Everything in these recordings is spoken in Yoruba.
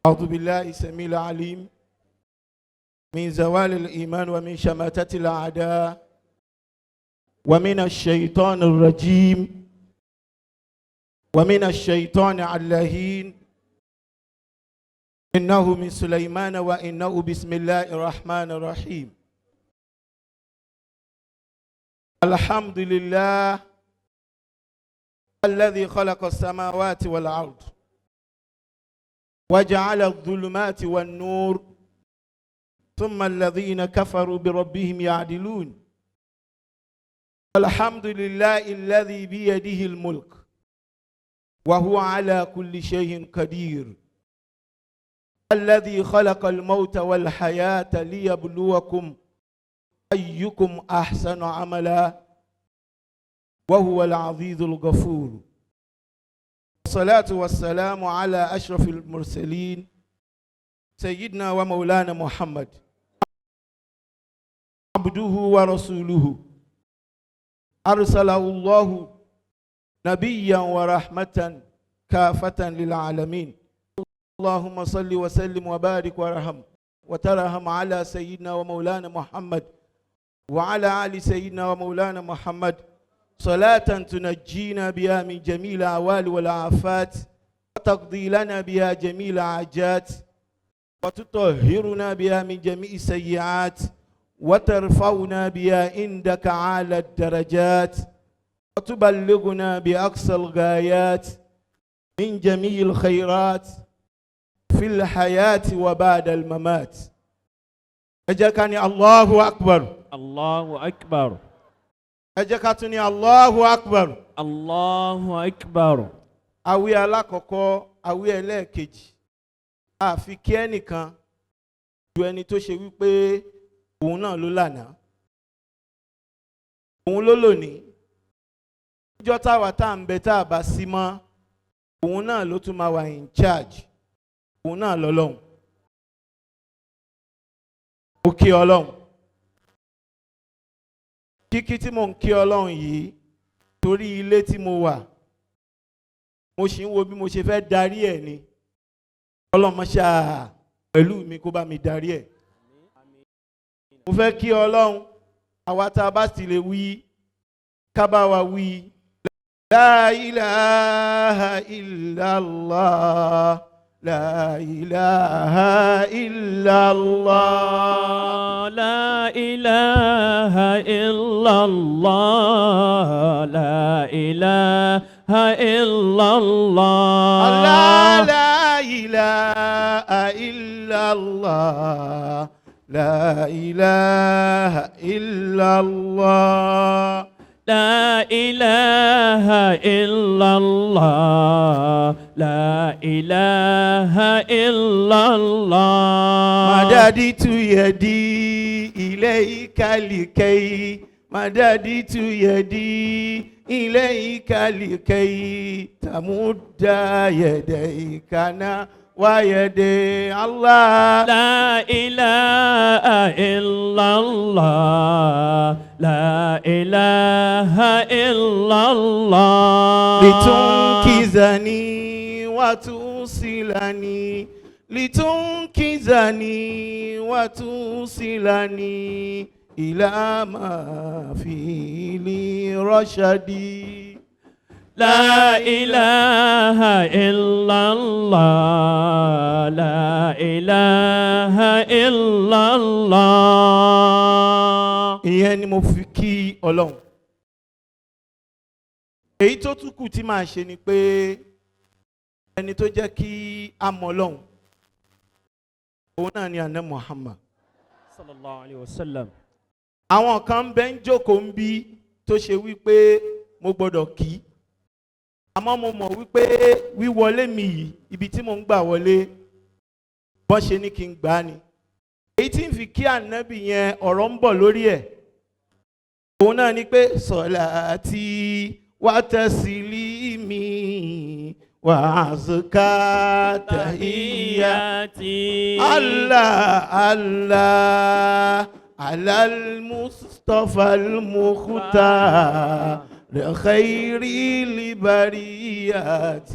أعوذ بالله السميع العليم من زوال الإيمان ومن شماتة الأعداء ومن الشيطان الرجيم ومن الشيطان اللعين إنه من سليمان وإنه بسم الله الرحمن الرحيم. الحمد لله الذي خلق السماوات والأرض وجعل الظلمات والنور ثم الذين كفروا بربهم يعدلون. الحمد لله الذي بيده الملك وهو على كل شيء قدير، الذي خلق الموت والحياة ليبلوكم أيكم أحسن عملا وهو العزيز الغفور. الصلاة والسلام على أشرف المرسلين سيدنا ومولانا محمد عبده ورسوله أرسله الله نبيا ورحمة كافة للعالمين. اللهم صل وسلم وبارك ورحم وترحم على سيدنا ومولانا محمد وعلى آل سيدنا ومولانا محمد صلاة تنجينا بها من جميع الأهوال والآفات وتقضي لنا بها جميع الحاجات وتطهرنا بها من جميع السيئات وترفعنا بها عندك أعلى الدرجات وتبلغنا بأقصى الغايات من جميع الخيرات في الحياة وبعد الممات. أجاكني الله أكبر. الله أكبر. أجاكتني الله أكبر. الله أكبر. Àwí alákọ̀ọ́kọ́, àwí ẹlẹ́ẹ̀kejì. Àfi kí ẹnìkan ju ẹni tó ṣe wípé òun náà ló lánàá. Òun ló lónìí. Ìjọ́ táwa tá ń bẹ tá a bá sí mọ́, òun náà ló tún máa wà in charge. Òun náà lọ́lọ́hun. Ó kí Ọlọ́hun. Kíkí tí mo ń kí Ọlọ́hun yìí torí ilé tí mo wà, mo sì ń wo bí mo ṣe fẹ́ darí ẹ̀ ni. Ọlọ́run ṣáà pẹ̀lú mi kó bá mi darí ẹ̀. Mo fẹ́ kí Ọlọ́run àwa tá a bá sì lè wí ká bá wa wí. La ilaha illallah, la ilaha illallah, la ilaha illallah, la ilaha illallah, la ilaha illallah, la ilaha illallah, la ilaha illallah, la ilaha illallah. Madaditu yadi ilayka likay, madaditu yadi ilayka likay tamudda yadayka wa yadi Allah. La ilaha illallah, la ilaha illallah. Litunkizani wa tusilani, litunkizani wa tusilani ila ma fi li rashadi. La ilaha illallah, la ilaha illallah. Ìyẹn ni mo fi kí Ọlọ́run. Èyí tó tún kù tí màá ṣe ni pé ẹni tó jẹ́ kí a mọ̀ Ọlọ́run, òun náà ni àná Muhammad Sallallahu alayhi wa sallam. Àwọn kan bẹ́ ń jókòó ń bí tó ṣe wípé mo gbọ́dọ̀ kí. Àmọ́ mo mọ̀ wípé wíwọlé mi yìí, ibi tí mo ń gbà wọlé, bọ́n ṣe ní kí n gbà ni. Èyí tí ń fi kí ànábì yẹn ọ̀rọ̀ ń bọ̀ lórí ẹ̀. Òun náà ni pé sọ̀láàtì wa taslimi wa azka tahiyyati. Allah Allah alal Mustafa al-Mukhtar. لخير البريات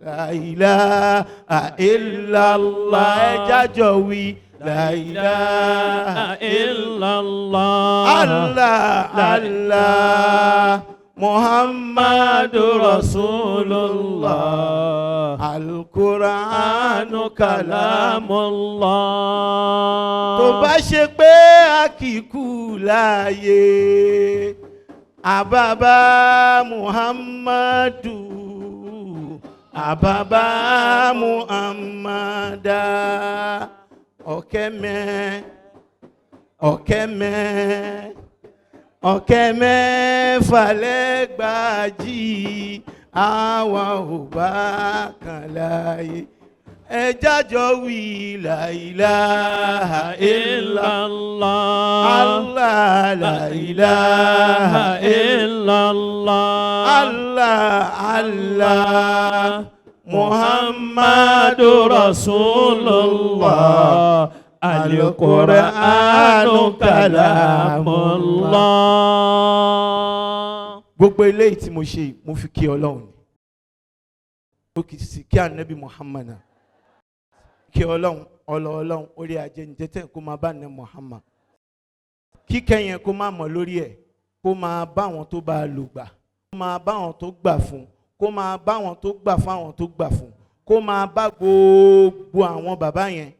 la ilaha illallah. Ẹ jájọ wí la ilaha illallah. Allah Allah Muhammadu Rasulullah. Al-Qur'anu kalamullah. Tó bá ṣe pé a kì í kú láyé, àbábá Muhammadu, àbábá Muhammada. Ọ̀kẹ́mẹ́ ọ̀kẹ́mẹ́ ọ̀kẹ́mẹ́ falẹ́gbàjì, àwa ò bá kan láyé. Ẹ jájọ wí la ilaha illallah. Allah la ilaha illallah. Allah Allah Muhammadu Rasulullah. Al-Qur'anu kalamullah. Gbogbo eléyìí tí mo ṣe, mo fi kí Ọlọ́run. Mo kì í sì kí Ànábì Muhammad. Kí Ọlọ́run orí ajé ní tẹ́tẹ́ kó máa bá ní Muhammad. Kíkẹ́ yẹn kó máa mọ̀ lórí ẹ̀, kó máa bá wọn tó bá lò gbà, kó máa bá wọn tó gbà fún, kó máa bá wọn tó gbà fáwọn tó gbà fún, kó máa bá gbogbo àwọn bàbá yẹn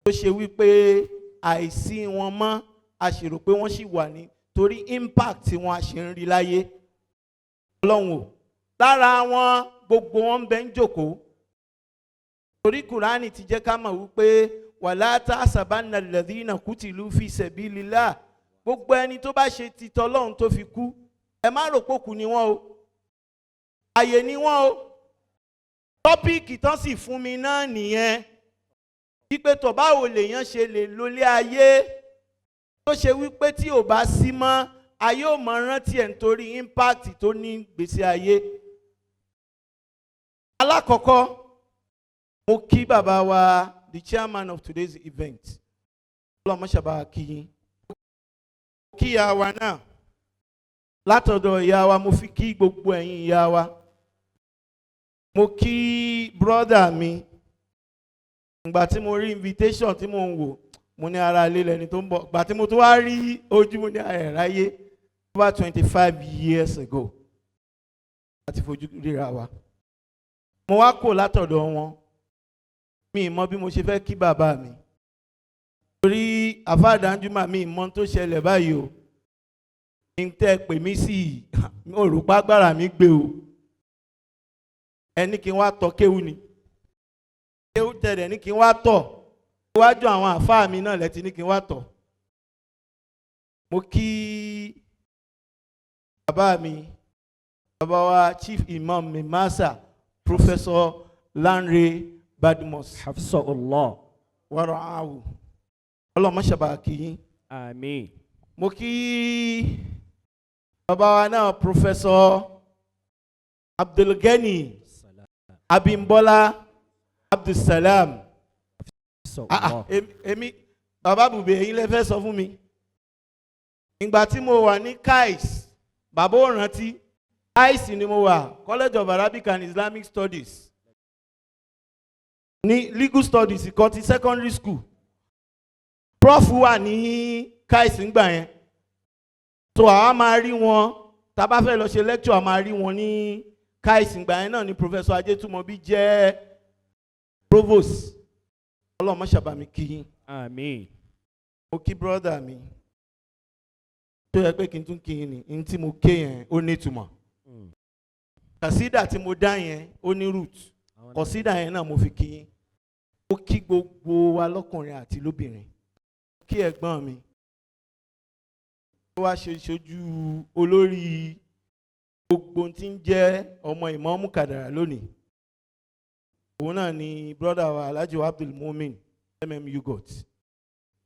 tó ṣe wípé àìsí wọn mọ́, a sì rò pé wọ́n sì wà ní torí impact tí wọ́n a ṣe ń rí láyé. Ọlọ́run ò lára wọn gbogbo wọn bẹ ń jókòó. Torí Kùránì ti jẹ́ ká mọ̀ wípé wala tahsabanna alladhina qutilu fi sabilillah. Gbogbo ẹni tó bá ṣe ti tọlọ́run tó fi kú, ẹ má rò pé òkú ni wọ́n o, àyè ni wọ́n o. Tọ́píìkì tán sì fún mi náà nìyẹn. Wípé tó báwo lèèyàn ṣe lè lólé ayé tó ṣe wípé tí ò bá sí mọ́, ayé ò mọ rántí ẹ̀ nítorí impact tó ní gbèsè ayé. Alákọ̀ọ́kọ́, mo kí bàbá wa, the chairman of today's event. Ọlọ́mọ ṣàbá kí yín. Mo kí ìyá wa náà. Látọ̀dọ̀ ìyá wa, mo fi kí gbogbo ẹ̀yin ìyá wa. Mo kí brother mi. Ìgbà tí mo rí invitation tí mo ń wò, mo ní ara ilé lẹni tó ń bọ̀. Ìgbà tí mo tó wá rí ojú, mo ní ẹ̀ráyé over 25 years ago. Láti fojú ríra wa. Mo wá kò látọ̀dọ̀ wọn. Mi mọ̀ bí mo ṣe fẹ́ kí bàbá mi. Torí àfáàdánjúmọ̀ mi mọ̀ tó ṣẹlẹ̀ báyìí o. Ní tẹ́ pè mí sí òrùpá gbára mi gbé o. Ẹni kí n wá tọ́ kéwú ni. Kéwú tẹ̀lẹ̀ ní kí n wá tọ̀. Iwájú àwọn àfáà mi náà lẹ́tí ní kí n wá tọ̀. Mo kí bàbá mi, bàbá wa Chief Imam mi Masa, Professor Lanre Badmus. Hafsahullah. Wara'ahu. Ọlọ́mọ ṣàbà kí yín. Àmín. Mo kí bàbá wa náà Professor Abdulgani Abimbola Abdulsalam. Èmi bàbá bùbé ẹ̀yin lẹ fẹ́ sọ fún mi. Ìgbà tí mo wà ní KAIS, bàbá ò rántí. KAIS ni mo wà, College of Arabic and Islamic Studies. Ní Legal Studies kan ti secondary school. Prof wà ní KAIS ńgbà yẹn. So àwa máa rí wọn, tá bá fẹ́ lọ ṣe lecture, a máa rí wọn ní KAIS ńgbà yẹn náà ni Professor Ajétúmọ̀bí jẹ́ Provost. Ọlọ́mọ ṣàbà mi kí yín. Àmín. Mo kí brother mi. Tó yẹ pé kí n tún kí yín ni, n tí mo ké yẹn ó ní ìtumọ̀. Kàsídà tí mo dá yẹn ó ní root. Kọ̀sídà yẹn náà mo fi kí yín. Ó kí gbogbo wa lọ́kùnrin àti lóbìnrin. Kí ẹ̀gbọ́n mi. Ó wá ṣe ìṣojú olórí gbogbo tí ń jẹ́ ọmọ Ìmáàmù Kadara lónìí. Òun náà ni brother wa Alhaji Abdul Mumin Yugot.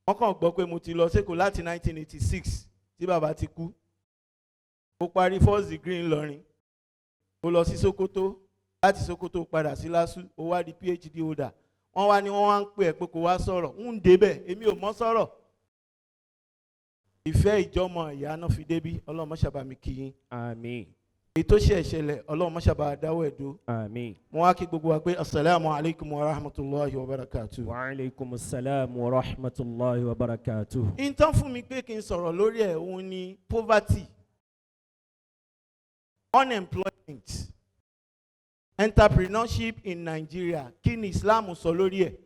Wọ́n kàn gbọ́ pé mo ti lọ Sékòó láti 1986 tí bàbá ti kú. Mo parí first degree ńlọrin. Mo lọ sí Sokoto, láti Sokoto padà sí LASU, ó wá di PhD holder. Wọ́n wá ní wọ́n wá ń pè ẹ́ pé kó wá sọ̀rọ̀. Ń débẹ̀, èmi ò mọ̀ sọ̀rọ̀. Ìfẹ́ ìjọmọ ìyá náà fi débí. Ọlọ́run ṣàbà mi kí yín. Àmín. èyí tó ṣe ìṣẹ̀lẹ̀ ọlọ́run má ṣàbà dáwọ́ ẹ̀dó. Àmín. mo wá kí gbogbo wa pé asalaamu alaykum wa rahmatulahi wa barakatuh. Wa alaykum assalam wa rahmatullahi wa barakatuh. ìtàn fún mi pé kí n sọ̀rọ̀ lórí ẹ̀ òun ni poverty, unemployment, entrepreneurship in Nigeria. Kí ni Islam sọ lórí ẹ̀?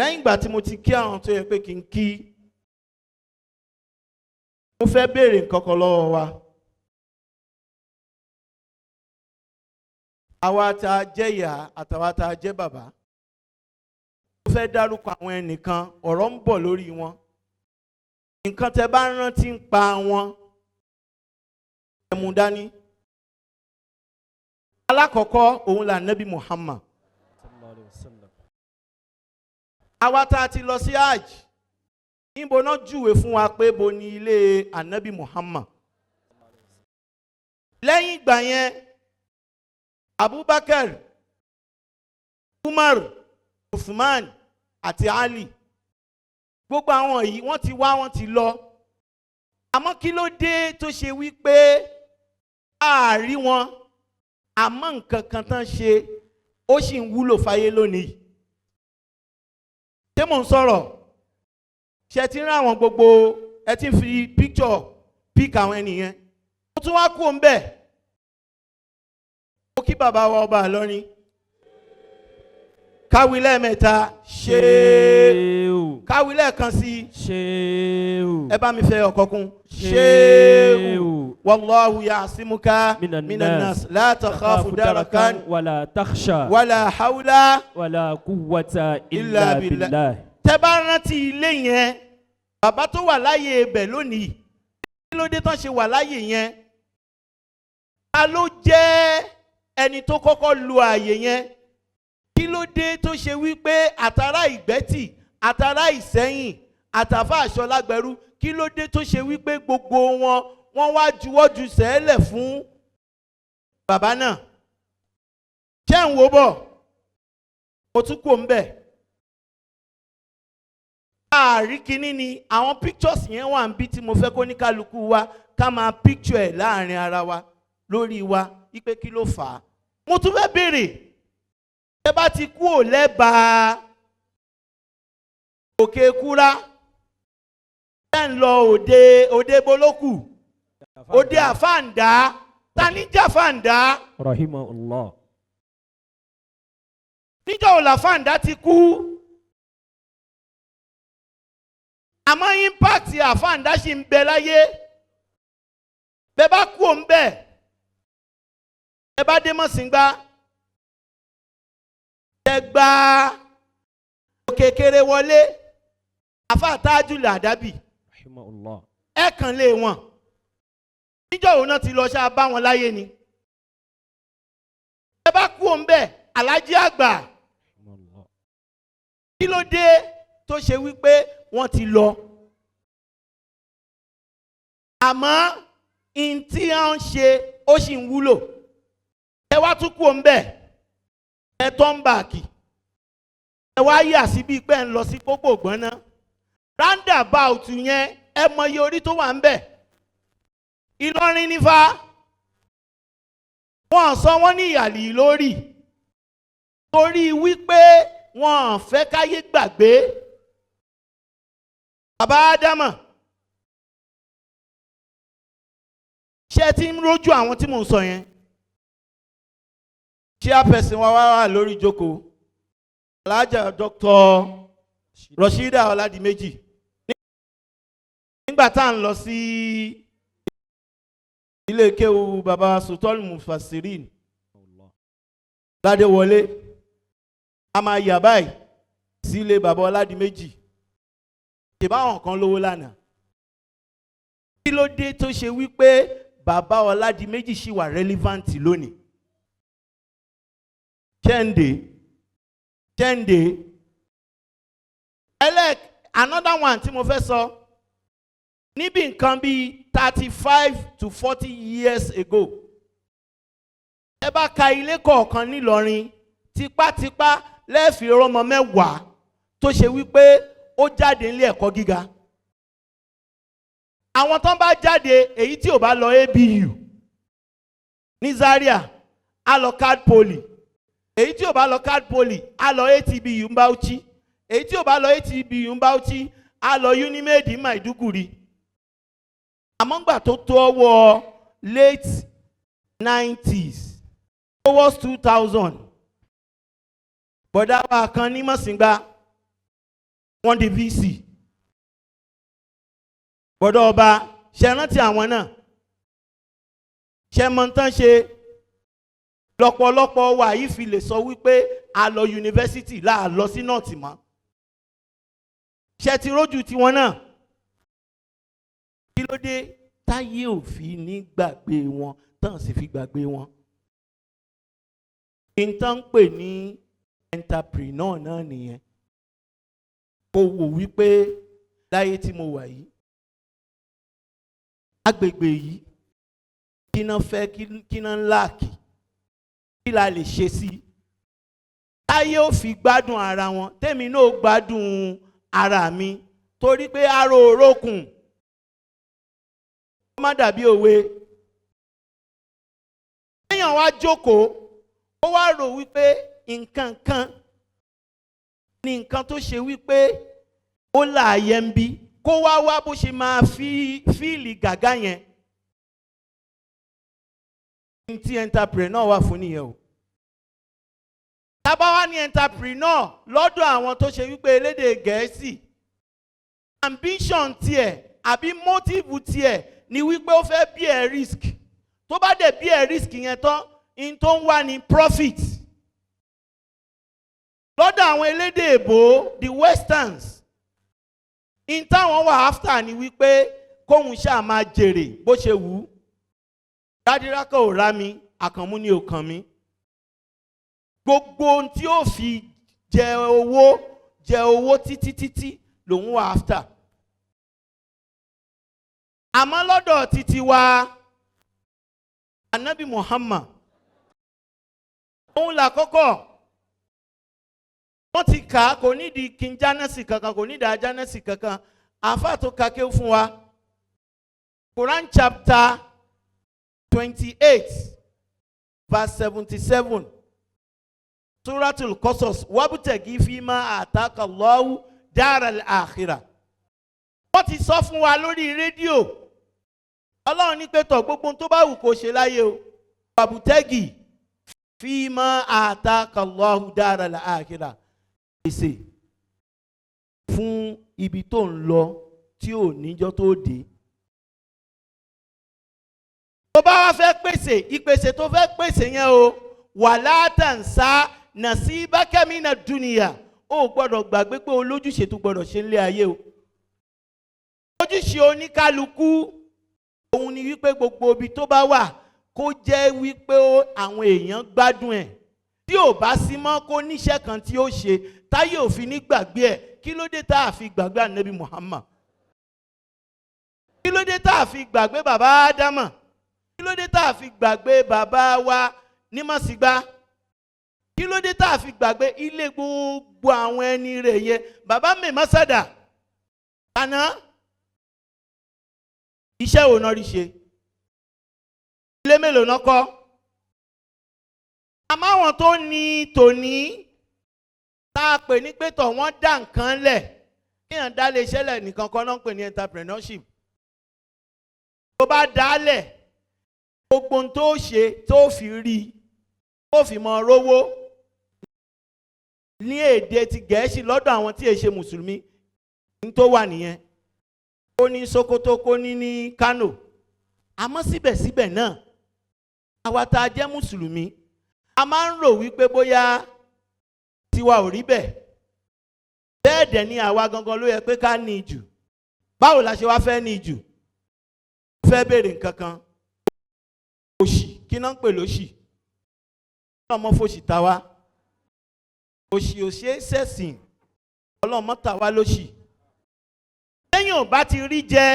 lẹ́yìn ìgbà tí mo ti kí àwọn tó yẹ pé kí n kí, mo fẹ́ béèrè nǹkan kan lọ́wọ́ wa. àwa tá a jẹ́ ìyá àtàwa tá a jẹ́ bàbá, mo fẹ́ dárúkọ àwọn ẹnìkan, ọ̀rọ̀ ń bọ̀ lórí wọn. nǹkan tẹ́ bá rántí ń pa wọn, ẹ mú dání. alákọ̀ọ́kọ́ òun là Nábì Muhammad. àwa tá a ti lọ sí hajj, níbo náà júwe fún wa pé bo ni ilé Ànábì Muhammad. lẹ́yìn ìgbà yẹn, Abubakar, Umar, Uthman àti Ali, gbogbo àwọn yìí wọ́n ti wá, wọ́n ti lọ. àmọ́ kí ló dé tó ṣe wípé àárí wọn, àmọ́ nǹkan kan tán ṣe ó sì ń wúlò fáyé lónìí? ṣé mò ń sọ̀rọ̀? ṣe ti ń rán àwọn gbogbo, ẹ ti ń fi pick àwọn ènìyàn. ó tún wá kú òun bẹ́ẹ̀. ó kí bàbá wa ọba Ìlọrin, káwí lẹ́ẹ̀mẹ́ta ṣéèwù, káwí lẹ́ẹ̀kan sí ṣéèwù, ẹ bá mi fẹ́ ọ̀kọ̀kún ṣéèwù. wallahu ya'simuka minan nas la takhafu darakan wala takhsha wala hawla wala quwwata illa billah. tẹ́ bá rántí ilé yẹn, bàbá tó wà láyé ibẹ̀ lónìí, kí ló dé tán ṣe wà láyé yẹn? ta ló jẹ́ ẹni tó kọ́kọ́ lu ààyè yẹn? kí ló dé tó ṣe wípé àtàrà Ìgbẹ́tì, àtàrà Ìsẹ́yìn, àtàfà Àṣọlágbẹ̀rú, kí ló dé tó ṣe wípé gbogbo wọ́n wá juwọ́jú sẹ́ẹ̀lẹ̀ fún bàbá náà? ṣé ń wo bọ̀? mo tún kò ń bẹ̀. ààrí kínní ni àwọn pictures yẹn wà ń bí tí mo fẹ́ kó ní kálukú wa ká máa picture ẹ̀ láàrin ara wa, lórí wa, wípé kí ló fà á. mo tún fẹ́ béèrè, ẹ bá ti kú ò lẹ́bàá òkè kúrá, ẹ ń lọ òde bolókù, òde àfáàndá, ta ní jà fáàndá? Rahimahullah. níjọ́ ò làfáàndá ti kú, àmọ́ impact àfáàndá ṣì ń bẹ láyé. bẹ́ẹ̀ bá kú òun bẹ́ẹ̀, ẹ bá dé Mọ̀sìngbá, ẹ gba òkèkèrè wọlé, àfáà Tájù Làdábì, Rahimahullah. ẹ kàn lé wọn. níjọ́ òun náà ti lọ ṣáà bá wọn láyé ni. ẹ bá kú òun bẹ́ẹ̀, Àlájì Àgbà, kí ló dé tó ṣe wípé wọ́n ti lọ? àmọ́ in tí wọ́n ń ṣe ó sì ń wúlò. ẹ wá tún kú òun bẹ́ẹ̀, ẹ tọ́n báàkì, ẹ wá yà sí bíi pé ń lọ sí pópó Ògbọ́nná. roundabout yẹn, ẹ mọye orí tó wà ń bẹ̀. Ìlọrin nífa, wọ́n sọ wọ́n ní ìyàlì lórí torí wípé wọ́n fẹ́ káyé gbàgbé bàbá Ádámà. ṣé ti ń rójú àwọn tí mò ń sọ yẹn? chairperson wa wà lórí ìjókòó, Alhaja Dr. Rashida Ọládìméjì. nígbà tá à ń lọ sí ilé kéwu baba Sultan Mufassirin Ládéwọlé, a máa yà báyìí sí ilé baba Ọládìméjì. ṣèbáwọn kan lówó lánàá, kí ló dé tó ṣe wípé baba Ọládìméjì ṣì wà relevant lónìí? Kẹ́hìndé another one tí mo fẹ́ sọ, níbi nǹkan bíi 35 to 40 years ago, ẹ bá ka ilé kọ̀ọ̀kan nílọrin, tipátipá lẹ́ẹ̀fì ọmọ mẹ́wàá tó ṣe wípé ó jáde nílé ẹ̀kọ́ gíga. àwọn tán bá jáde, èyí tí ò bá lọ ABU, ní Zaria a lọ card poly, èyí tí ò bá lọ card poly a lọ ATBU Bauchi, èyí tí ò bá lọ ATBU Bauchi a lọ Unimed Maiduguri. Àmọ́ ńgbà tó tó ọwọ́ late 90s towards 2000 bọ̀dá wa kan ní Mọ̀sìngbà wọ́n di VC. Bọ̀dá ọba ṣe rántí àwọn náà, ṣe mọ̀ tán ṣe lọ́pọ̀lọpọ̀ wa yìí fi lè sọ wípé a lọ yunifásitì láà lọ sí nọ́ọ̀tì mọ́. Ṣe ti rójú tiwọn náà. Kí ló dé táyé ò fi ní gbàgbé wọn tán sì fi gbàgbé wọn? Ìtàn ń pè ní entrepreneur náà nìyẹn. Kò wò wípé láyé tí mo wà yìí, agbègbè yìí, kí náà fẹ́ kí náà láàkì, kí la lè ṣe sí. Táyé ò fi gbádùn ara wọn, tèmi náà gbádùn ara mi, torí pé aró orókùn ó má dàbí òwe. Èèyàn wá jókòó, ó wá rò wípé nǹkan kan ní nǹkan tó ṣe wípé ó láàyè ń bí, kó wá bó ṣe máa fíìlì gàgá yẹn. Tí entrepreneur wà fún nìyẹn o. Tábà wá ní entrepreneur lọ́dọ̀ àwọn tó ṣe wípé elédè Gẹ̀ẹ́sì, ambition tiẹ̀ àbí motive tiẹ̀ ni wípé ó fẹ́ bear risk. Tó bá dẹ̀ bear risk yẹn tán, in tó ń wá ní profit. Lọ́dọ̀ àwọn elédè èbó, the westerns, in táwọn wà after ni wípé kóhun ṣáà máa jèrè bó ṣe wù ú. Dádìrákà ò rá mi, àkànmú ni ò kàn mí. Gbogbo ohun tí ó fi jẹ owó títí lòun wà after. Àmọ́ lọ́dọ̀ títí wa, Ànábì Muhammad, òun là kọ́kọ́. Wọ́n ti kà á, kò nídìí kí n jánẹ́sì kankan, kò nídìí ajánẹ́sì kankan. Àfáà tó ka kéwú fún wa. Quran chapter 28 verse 77. Suratul Qasas, wabtaghi fima ataka Allahu daral akhirah. Wọ́n ti sọ fún wa lórí rédíò. Ọlọ́run ní pé tọ̀ gbogbo tó bá wù kó ṣe láyé o. Wabtaghi fima ataka Allahu daral akhirah. Pèsè fún ibi tó ń lọ tí ò níjọ́ tó dé. Tó bá wá fẹ́ pèsè, ìpèsè tó fẹ́ pèsè yẹn o, wala tansa nasibaka mina dunya. Ó gbọ́dọ̀ gbàgbé pé olójúṣe tó gbọ́dọ̀ ṣe nílé ayé o. Ojúṣe oníkálukú òun ni wípé gbogbo ibi tó bá wà kó jẹ́ wípé àwọn èèyàn gbádùn ẹ̀. Tí ò bá sí mọ́ kó níṣẹ́ kan tí ó ṣe, táyé òfin ní gbàgbé ẹ̀. Kí ló dé tá a fi gbàgbé Ànábì Muhammad? Kí ló dé tá a fi gbàgbé bàbá Ádámà? Kí ló dé tá a fi gbàgbé bàbá wa ní Mọ̀sìngbà? Kí ló dé tá a fi gbàgbé ilé gbogbo àwọn ẹni rẹ̀ yẹn? Bàbá mi Masada, àná iṣẹ́ wo náà rí ṣe? Ilé mélòó náà kọ́? Àmọ́ àwọn tó ní tòní tá a pè ní pé tọ̀ wọ́n dá nǹkan lẹ̀, kéèyàn dá lé iṣẹ́ lẹ̀ nìkan kan náà ń pè ní entrepreneurship. Tó bá dá lẹ̀, gbogbo ohun tó ṣe tó fi rí, tó fi mọ rówó ní èdè ti Gẹ̀ẹ́sì lọ́dọ̀ àwọn tí èṣe mùsùlùmí, ní tó wà nìyẹn. Kó ní Sokoto, kó ní Kano. Àmọ́ síbẹ̀síbẹ̀ náà, àwa tá a jẹ́ mùsùlùmí, a máa ń rò wípé bóyá tiwa ò rí bẹ́ẹ̀. Bẹ́ẹ̀ dẹ̀ ni àwa gangan ló yẹ pé ká ní jù. Báwo la ṣe wá fẹ́ ní jù? Fẹ́ béèrè nǹkan kan. Òṣì, kí náà ń pè lóṣì? Ọlọ́mọ fòṣì ta wá. Òṣì ò ṣe é ṣẹ̀sìn. Ọlọ́mọ ta wá lóṣì. Lẹ́yìn ò bá ti rí jẹ,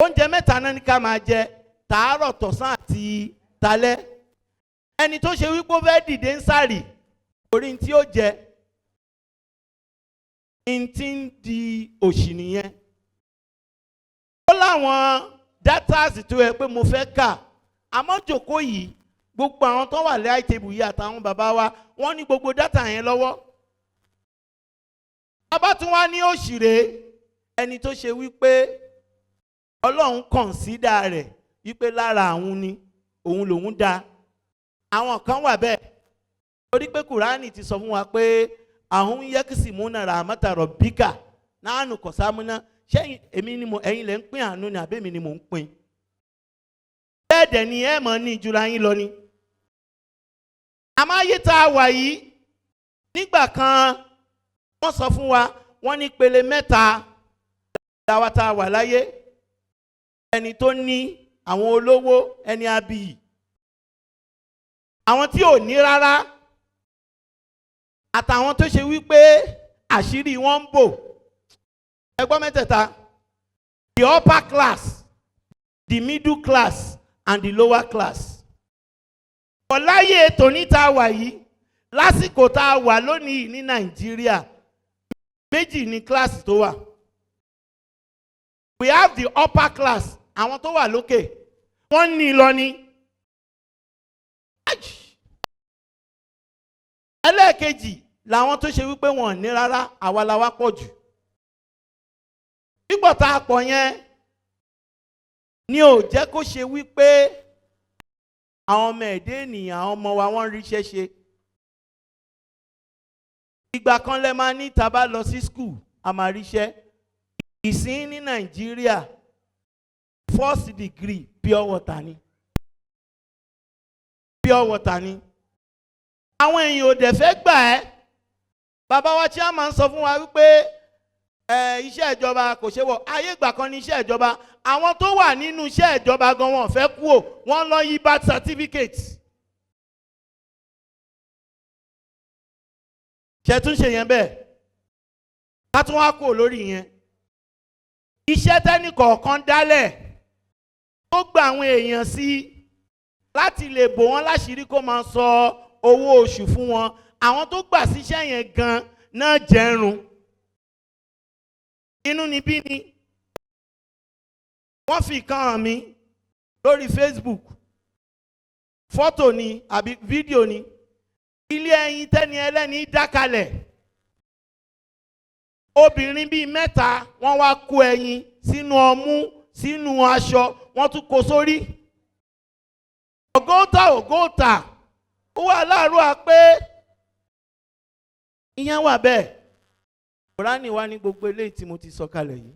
oúnjẹ mẹ́ta náà ní ká máa jẹ, tàárọ̀, tọ̀sán àti talẹ́. Ẹni tó ṣe wípé ó fẹ́ dìde ń sàrì, orí tí ó jẹ, ń tí ń di òṣì nìyẹn. Ó láwọn dátàsì tó yẹ pé mo fẹ́ kà àmọ́ jòkó yìí gbogbo àwọn tó wà lẹ́yìn tèbù yìí àtàwọn bàbá wa wọ́n ní gbogbo dátà yẹn lọ́wọ́. bàbá tún wá ní òṣèré ẹni tó ṣe wípé Ọlọ́run kọ̀ǹsídà rẹ̀ wípé lára àwọn ni òun lòun dá. àwọn kan wà bẹ́ẹ̀ torí pé Kùránì ti sọ fún wa pé àwọn yẹ́kìsì múnà ràmátà rọ̀bíkà nánú kọ̀sámúná ṣé èmi ni ẹ̀yin lẹ́ ń pín àánú ni àbẹ́mi ni mò ń pín. bẹ́ẹ̀ dẹ̀ ni ẹ mọ̀ ní ìjura yín lọ ni. àmọ́ ayé tá a wà yìí nígbà kan wọ́n sọ fún wa wọ́n ní pele mẹ́ta làwa tá a wà láyé. ẹni tó ní àwọn olówó ẹni abiyì, àwọn tí ò ní rárá, àtàwọn tó ṣe wípé àṣírí wọn ń bò. ẹgbọ́n mẹ́tẹ̀ẹ̀ta, the upper class, the middle class and the lower class. ọ̀láyé tòní tá a wà yìí lásìkò tá a wà lónìí ní Nàìjíríà méjì ní class tó wà. We have the upper class, àwọn tó wà lókè wọ́n ní lọ ní. ẹlẹ́ẹ̀kejì làwọn tó ṣe wípé wọn ò ní rárá, àwa la wá pọ̀ jù. nígbà tá a pọ̀ yẹn ni ò jẹ́ kó ṣe wípé àwọn ọmọ ẹ̀dẹ́ ènìyàn, àwọn ọmọ wa wọ́n ríṣẹ́ ṣe. ìgbà kan lẹ máa ní tá bá lọ sí school a máa ríṣẹ́. ìsìn ní Nàìjíríà first degree pure water ni. pure water ni. àwọn èèyàn ò dẹ̀ fẹ́ gbà ẹ́. bàbá wa chairman sọ fún wa wípé iṣẹ́ ìjọba kò ṣe wọ̀. ayé ìgbà kan ní iṣẹ́ ìjọba, àwọn tó wà nínú iṣẹ́ ìjọba gan wọn fẹ́ kú ò, wọ́n lọ yí birth certificate. ṣe tún ṣe yẹn bẹ́ẹ̀ ká tún wá kú lórí yẹn. iṣẹ́ tẹ́nì kọ̀ọ̀kan dálẹ̀ tó gba àwọn èèyàn sí láti lè bò wọ́n láṣìírí kó máa sọ owó oṣù fún wọn. àwọn tó gbà síṣẹ́ yẹn gan náà jẹ́rùn. inú níbí ni wọ́n fi kan hàn mí lórí Facebook, fọ́tò ni àbí fídíò ni. ilé ẹyin tẹ́ni ẹlẹ́ni dákalẹ̀, obìnrin bíi mẹ́ta wọ́n wá kó ẹyin sínú ọmú sínú aṣọ, wọ́n tún kó sórí. ògóòtà ó wà láàárọ̀ pé ìyẹn wà bẹ́ẹ̀. Kùránì wá ní gbogbo eléyìí tí mo ti sọ kalẹ̀ yìí,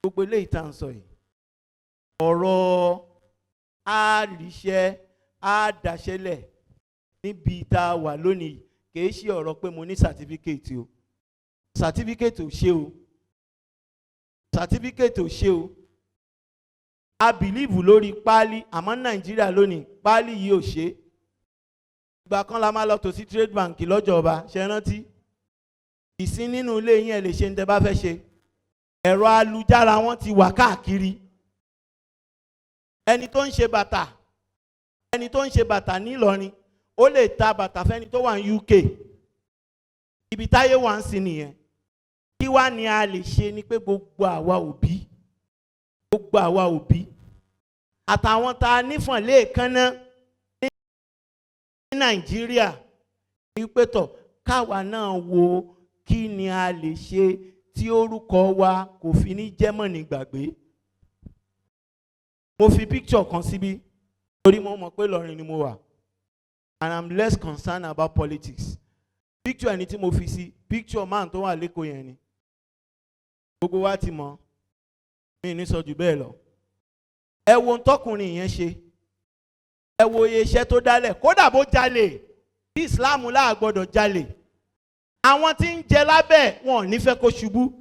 gbogbo eléyìí tá à ń sọ yìí, ọ̀rọ̀ àríṣẹ́ àdáṣẹ́lẹ̀ níbi tá a wà lónìí kìí ṣe ọ̀rọ̀ pé mo ní sàtífíkèètì o. sàtífíkèètì ò ṣe o. sàtífíkèètì ò ṣe o. a bìlíìfù lórí páálí, àmọ́ Nàìjíríà lónìí páálí yìí ò ṣe. ìgbà kan la máa lọ tò sí trade bank lọ́jọ́ ọba, ṣe rántí? ìsín nínú ilé yín ẹ lè ṣe ní tẹ́ bá fẹ́ ṣe. ẹ̀rọ alùjára wọn ti wà káàkiri. ẹni tó ń ṣe bàtà nílọrin ó lè ta bàtà fẹ́ni tó wà ní UK. ibi táyé wà ń sin nìyẹn. kí wá ni a lè ṣe ni pé gbogbo àwa òbí àtàwọn tá a nífọ̀n léèkánná ní Nàìjíríà wípé tọ̀ káwa náà wo kí ni a lè ṣe tí orúkọ wa kò fi ní jẹ́mọ̀ ní gbàgbé. mo fi picture kan síbí torí mo mọ̀ pé Ìlọrin ni mo wà and I'm less concerned about politics. picture ẹni tí mo fi sí picture man tó wà lẹ́kọ̀ọ́ yẹn ni gbogbo wa ti mọ̀, mi ní sọ jù bẹ́ẹ̀ lọ. ẹ wo ntọ́kùnrin yẹn ṣe, ẹ wo iye iṣẹ́ tó dálẹ̀, kódà bó jalè tí Islam láà gbọ́dọ̀ jalè, àwọn tí ń jẹ lábẹ́ wọn ò ní fẹ́ kó ṣubú.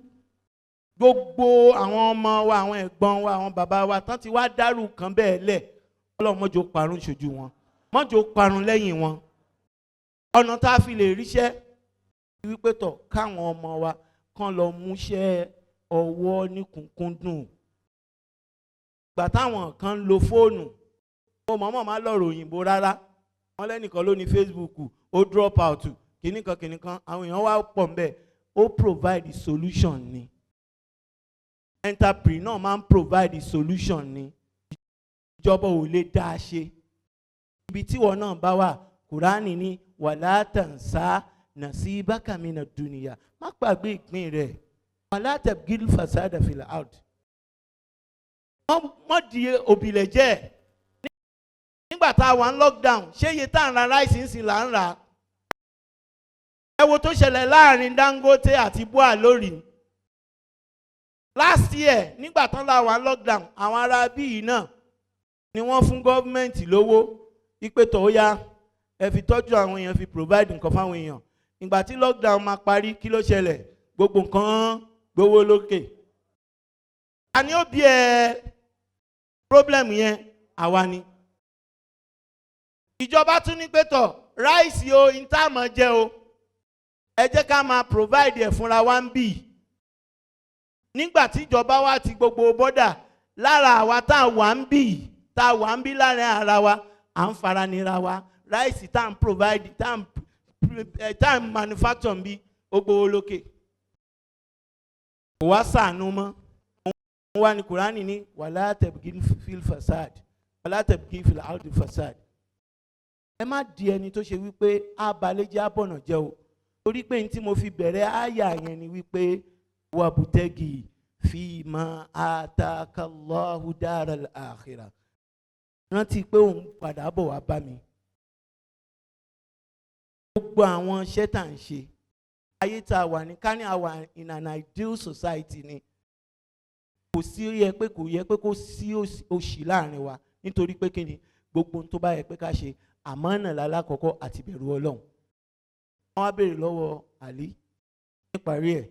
gbogbo àwọn ọmọ wa, àwọn ẹ̀gbọ́n wa, àwọn bàbá wa tán ti wá dárú kan bẹ́ẹ̀ lẹ̀, Ọlọ́run mọ́jọ parun ṣojú wọn, mọ́jọ parun lẹ́yìn wọn. ọ̀nà tá a fi lè ríṣẹ́ wípé tọ̀ káwọn ọmọ wa kán lọ múṣẹ́ ọwọ́ ní kúnkúndùn. gbà táwọn kan ń lo fóònù, mo mọ̀ọ́mọ̀ má lọ̀rọ̀ òyìnbó rárá, wọ́n lẹ́nìkan ló ní Facebook ó drop out kìnnìkan àwọn èèyàn wá pọ̀ ńbẹ̀. ó provide the solution ni. entrepreneur máa ń provide the solution ni. ìjọba ò lè dá a ṣe. Ibi tí wọn náà bá wà, Kùránì ní wàlá tansa nasibaka mina dunya. Má gbàgbé ìpín rẹ̀. Wàlá tabgil fasada fil ard. Wọ́n di òbílẹ̀ jẹ́. Nígbà tá a wà ń lockdown, ṣé iye tá à ń ra ráìsì ń sìn là ń rà? Ẹ wo tó ṣẹlẹ̀ láàrin Dangote àti Bua lórí. Last year, nígbà tán la wà ń lockdown, àwọn ará bíi náà ni wọ́n fún gọ́ọ̀mẹ̀ntì lówó ipe tó yá ẹ fi tọ́jú àwọn èèyàn, fi provide nǹkan fáwọn èèyàn. Ìgbà tí lockdown máa parí, kí ló ṣẹlẹ̀? Gbogbo nǹkan gbówó lókè. Àní ó bí problem yẹn àwa ni. Ìjọba tún ní pé tọ̀ ráìsì o ìntàmọ̀ jẹ́ o, ẹ jẹ́ ká máa provide ẹ̀ fúnra wa ń bì. Nígbà tí ìjọba wa ti gbogbo bọ́dà, lára àwa tá a wà ń bì, tá a wà ń bí láàrin ara wa, à ń fara nira wa. Ráìsì tá à ń provide, tá à ń manufacture ń bí, ó gbówó lókè. Kò wá ṣàánú mọ́. Òun wá ní Kùránì ní wàlá tabgil fil fasad, wàlá tabgil fil ardi fasad. Ẹ má di ẹni tó ṣe wípé abalẹ́jẹ́ abọ̀nà jẹ́ o. Torí pé ní tí mo fi bẹ̀rẹ̀ àyà yẹn ni wípé wabutagi fima atakallahu daral akhirah. Rántí pé òun padà bọ̀ wá bá mi. Gbogbo àwọn iṣẹ́ tá à ń ṣe, ayé tá a wà ní, ká ní àwa in an ideal society ni. Kò yẹ pé kó sí òṣì láàrin wa, nítorí pé kí ni gbogbo ohun tó bá yẹ pé ká ṣe, àmánà lálákọ̀ọ́kọ́ àti bẹ̀rù Ọlọ́run. Wọ́n á béèrè lọ́wọ́ Àlí níparí ẹ̀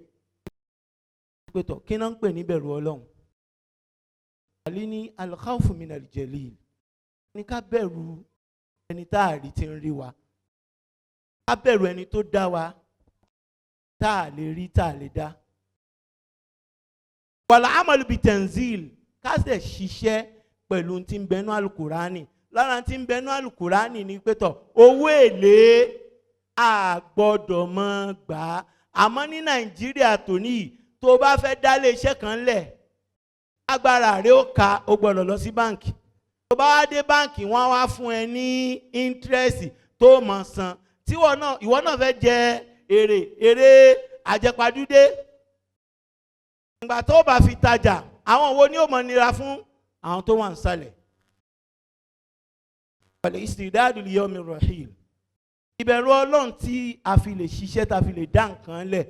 pé tọ̀ kí náà ń pè ní bẹ̀rù Ọlọ́run. Àlí ní al-khawfu minal jalil, ní ká bẹ̀rù ẹni tá a rí tí ń rí wa, ká bẹ̀rù ẹni tó dá wa tá a lè rí tá a lè dá. Wal amalu bitanzil, ká sì ṣiṣẹ́ pẹ̀lú tí ń bẹnu Al-Qur'ani. Lára tí ń bẹnu Al-Qur'ani ní pé tọ̀ owó èlé a gbọ́dọ̀ mọ́ gbà á. Àmọ́ ní Nàìjíríà tòní, tó bá fẹ́ dálé iṣẹ́ kan lẹ̀, agbára rẹ̀ ó ka, ó gbọ́dọ̀ lọ sí báǹkì. Tó bá wá dé báǹkì, wọ́n wá fún ẹ ní interest tó mọ̀ san. Tí ìwọ náà fẹ́ jẹ èrè àjẹpàdúdé. Ìgbà tó bá fi tajà, àwọn wo ni ó mọ̀ nira fún? Àwọn tó wà ń sálẹ̀. Al-istidadu li yawmi rahil. Ìbẹ̀rù Ọlọ́run tí a fi lè ṣiṣẹ́, tá a fi lè dá nǹkan lẹ̀,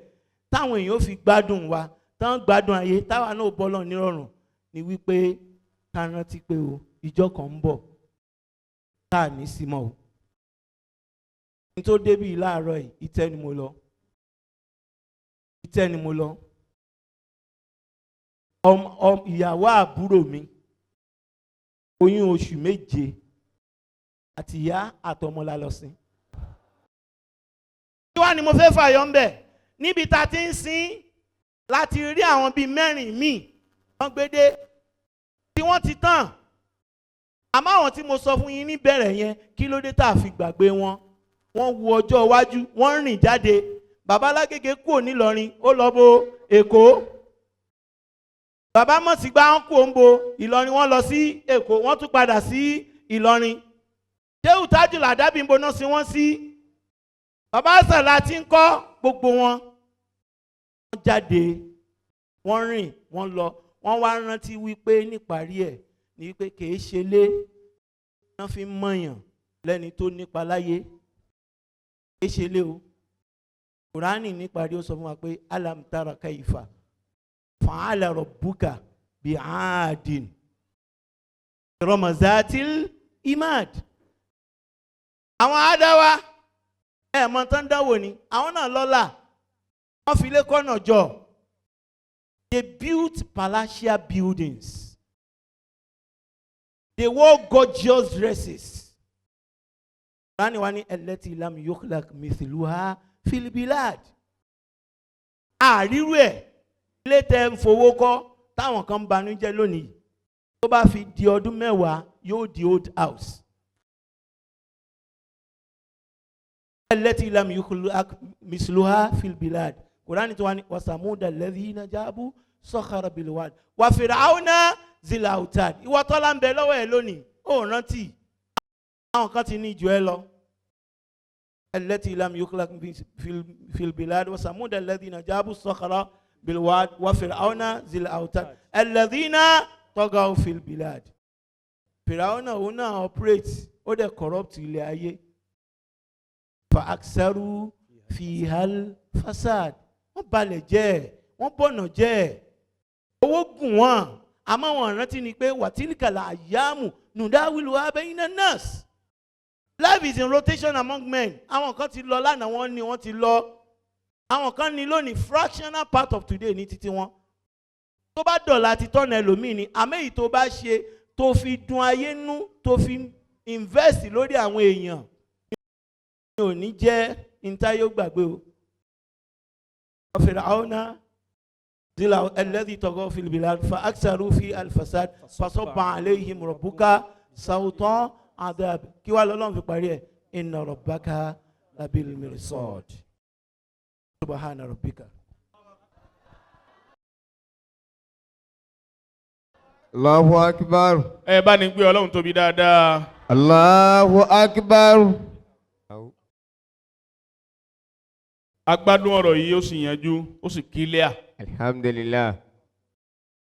táwọn èèyàn fi gbádùn wa, tán gbádùn ayé, táwa náà bọ́ lọ́run nírọ̀rùn, ni wípé ká rántí pé o ìjọ kan ń bọ̀ tá a ní sí mọ́ o. Ní tó débí láàárọ̀ yìí, ìtẹ́ ni mo lọ. Ìtẹ́ ni mo lọ. Ìyàwó àbúrò mi, oyún oṣù 7, àti ìyá àtọmọ la lọ sí. Kí wá ni mo fẹ́ fàyọ ń bẹ̀? Níbi tá a ti ń sin láti rí àwọn bíi 4 míì wọ́n gbédé tí wọ́n ti tàn. Àmọ́ àwọn tí mo sọ fún yín níbẹ̀rẹ̀ yẹn, kí ló dé tá a fi gbàgbé wọn? Wọ́n wo ọjọ́ iwájú, wọ́n rìn jáde. Bàbá Alágége kúrò nílọrin, ó lọ bo Èkó. Bàbá Mọ̀sígbà ń kú òǹbo Ìlọrin, wọ́n lọ sí Èkó, wọ́n tún padà sí Ìlọrin. Ṣéhù Tájùl Àdábì ń boná sí wọ́n sí. Bàbá Àsàlá ti ń kọ́ gbogbo wọn. Wọ́n jáde, wọ́n rìn, wọ́n lọ. Wọ́n wá rántí wípé níparí ẹ̀ ní wípé kìí ṣe lé wọ́n fi mọ̀yàn lẹ́ni tó nípa láyé. Kìí ṣe lé o. Kùránì níparí ó sọ fún wa pé alam tara kaifa fa'ala rabbuka bi'adin ramazatil imad. Àwọn àdáwà mọ̀ tán dáwò ni, àwọn náà lọ́lá, wọ́n fi lé kọ́nà jọ. They built palatial buildings. They wore gorgeous dresses. Rani wani allati lam yukhlaq mithluha fil bilad. Àrírú ẹ̀ ilé tẹ́ ń fowó kọ́ táwọn kan banújẹ́ lónìí, tó bá fi di ọdún 10 yóò di old house. Allati lam yukhlaq mithluha fil bilad. Kùránì tó wá ní wasamuda alladhina jabu sakhara bil wad wa fir'auna zil autad. Ìwọ tọ́lá ń bẹ lọ́wọ́ ẹ̀ lónìí, ó rántí àwọn kan ti ní jù ẹ lọ. التي لم يخلق في البلاد وثمود الذين جابوا الصخر بالواد وفرعون ذي الأوتاد الذين طغوا في البلاد. فرعون هنا operates ó dẹ̀ corrupt ilé ayé. فأكثروا فيها الفساد. wọ́n balẹ̀ jẹ́, wọ́n bọ̀nà jẹ́, owó gùn wọ́n, àmọ́ wọn rántí ni pé وتلك الأيام نداولها بين الناس. Life is in rotation among men. Àwọn kan ti lọ lánàá, wọ́n ti lọ. Àwọn kan ní lónìí fractional part of today ní títí wọn. Tó bá dọ̀la ti tọ́nà ẹlòmíì ni, àmọ́ èyí tó bá ṣe tó fi dun ayé nú, tó fi invest lórí àwọn èèyàn, ní ò ní jẹ́ intayó gbàgbé o. Fir'auna zila alladhi taghaw fil bilad fa aktharu fi al-fasad fasabba alayhim rabbuka sawtan adab. Kí wá lọ́lọ́run fi parí ẹ̀? Inna rabbaka labil mirsad. Subhana rabbika. Allahu akbar. Ẹ bá ní gbé Ọlọ́run tóbi dáadáa. Allahu akbar. Agbádùn ọ̀rọ̀ yìí ó sì yanjú, ó sì kílíà. Alhamdulillah.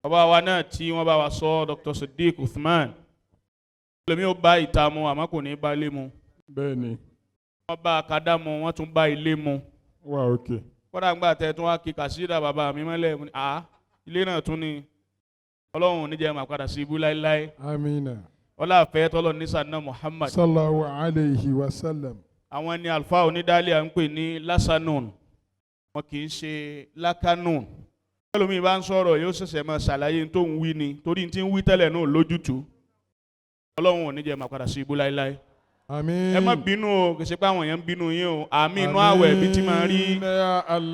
Bàbá wa náà tí wọ́n bá wa sọ Dr. Sidiq Uthman. Lèmi ó bá ìta mu àmọ́ kò ní bá ilé mu. Bẹ́ẹ̀ni. Wọ́n bá Kadà mu, wọ́n tún bá ilé mu. Wà òkè. Kódà ńgbà tẹ́ tún wá kí kàsídà bàbá mi mọ́lẹ̀ mu. Ilé náà tún ni. Ọlọ́run ò ní jẹ́ máa padà sí ibú láéláé. Amina. Ọlá àfẹ́ tọ́lọ̀ ní sànà Muhammad. Sallallahu alayhi wa sallam. Àwọn ni àlùfáà onídàálẹ̀ à ń pè ní Lasanun. Wọn kì í ṣe Lakanun. Ẹlòmíì bá ń sọ̀rọ̀ yóò ṣẹ̀ṣẹ̀ máa ṣàlàyé tó ń wí ni torí tí ń wí tẹ́lẹ̀ náà lójútùú. Ọlọ́run ò ní jẹ́ máa padà sí ibú láéláé. Àmín. Ẹ má bínú o, kì í ṣe pé àwọn èèyàn ń bínú yín o. Àmín inú àwẹ̀ bí tí máa rí. Àmín ya Allah.